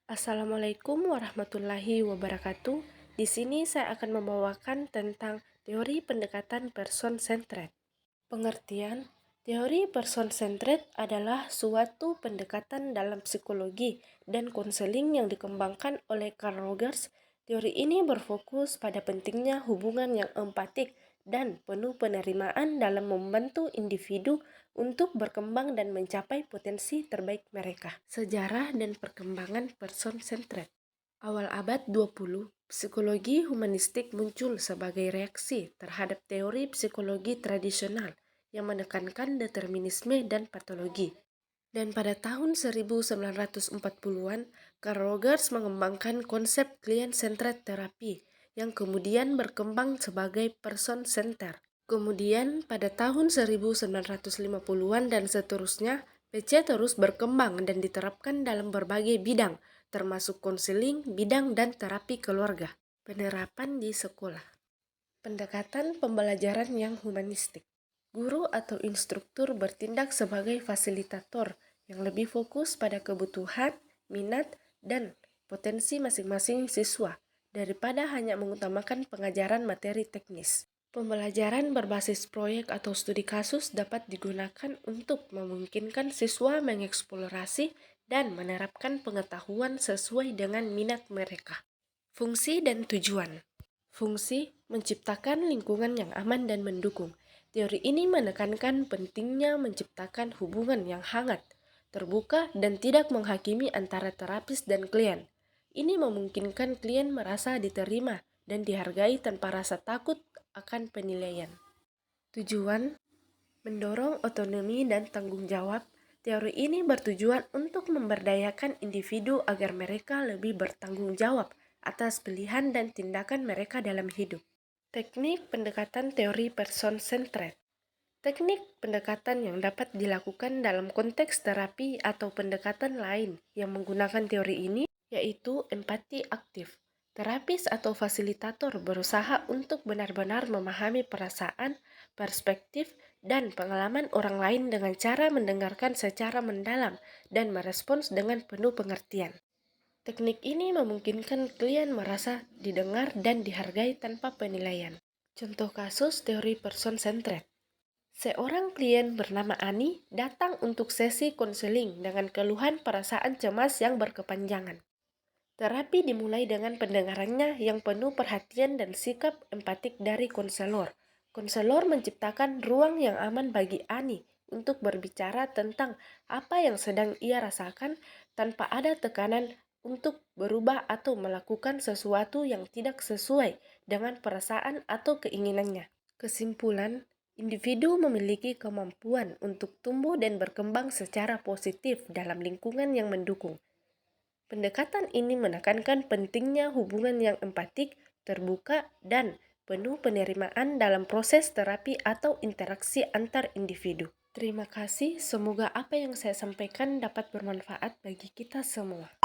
Assalamualaikum warahmatullahi wabarakatuh. Di sini saya akan membawakan tentang teori pendekatan person-centered. Pengertian, teori person-centered adalah suatu pendekatan dalam psikologi dan konseling yang dikembangkan oleh Carl Rogers. Teori ini berfokus pada pentingnya hubungan yang empatik dan penuh penerimaan dalam membantu individu untuk berkembang dan mencapai potensi terbaik mereka. Sejarah dan perkembangan person-centered. Awal abad 20, psikologi humanistik muncul sebagai reaksi terhadap teori psikologi tradisional yang menekankan determinisme dan patologi. Dan pada tahun 1940-an, Carl Rogers mengembangkan konsep client-centered therapy yang kemudian berkembang sebagai person-centered. Kemudian pada tahun 1950-an dan seterusnya, PC terus berkembang dan diterapkan dalam berbagai bidang, termasuk konseling, bidang dan terapi keluarga. Penerapan di sekolah. Pendekatan pembelajaran yang humanistik. Guru atau instruktur bertindak sebagai fasilitator yang lebih fokus pada kebutuhan, minat, dan potensi masing-masing siswa daripada hanya mengutamakan pengajaran materi teknis. Pembelajaran berbasis proyek atau studi kasus dapat digunakan untuk memungkinkan siswa mengeksplorasi dan menerapkan pengetahuan sesuai dengan minat mereka. Fungsi dan tujuan. Fungsi menciptakan lingkungan yang aman dan mendukung. Teori ini menekankan pentingnya menciptakan hubungan yang hangat, terbuka, dan tidak menghakimi antara terapis dan klien. Ini memungkinkan klien merasa diterima dan dihargai tanpa rasa takut akan penilaian. Tujuan mendorong otonomi dan tanggung jawab. Teori ini bertujuan untuk memberdayakan individu agar mereka lebih bertanggung jawab atas pilihan dan tindakan mereka dalam hidup. Teknik pendekatan teori person-centered. Teknik pendekatan yang dapat dilakukan dalam konteks terapi atau pendekatan lain yang menggunakan teori ini yaitu empati aktif. Terapis atau fasilitator berusaha untuk benar-benar memahami perasaan, perspektif, dan pengalaman orang lain dengan cara mendengarkan secara mendalam dan merespons dengan penuh pengertian. Teknik ini memungkinkan klien merasa didengar dan dihargai tanpa penilaian. Contoh kasus teori person-centered. Seorang klien bernama Ani datang untuk sesi konseling dengan keluhan perasaan cemas yang berkepanjangan. Terapi dimulai dengan pendengarannya yang penuh perhatian dan sikap empatik dari konselor. Konselor menciptakan ruang yang aman bagi Ani untuk berbicara tentang apa yang sedang ia rasakan tanpa ada tekanan untuk berubah atau melakukan sesuatu yang tidak sesuai dengan perasaan atau keinginannya. Kesimpulan, individu memiliki kemampuan untuk tumbuh dan berkembang secara positif dalam lingkungan yang mendukung. Pendekatan ini menekankan pentingnya hubungan yang empatik, terbuka, dan penuh penerimaan dalam proses terapi atau interaksi antar individu. Terima kasih, semoga apa yang saya sampaikan dapat bermanfaat bagi kita semua.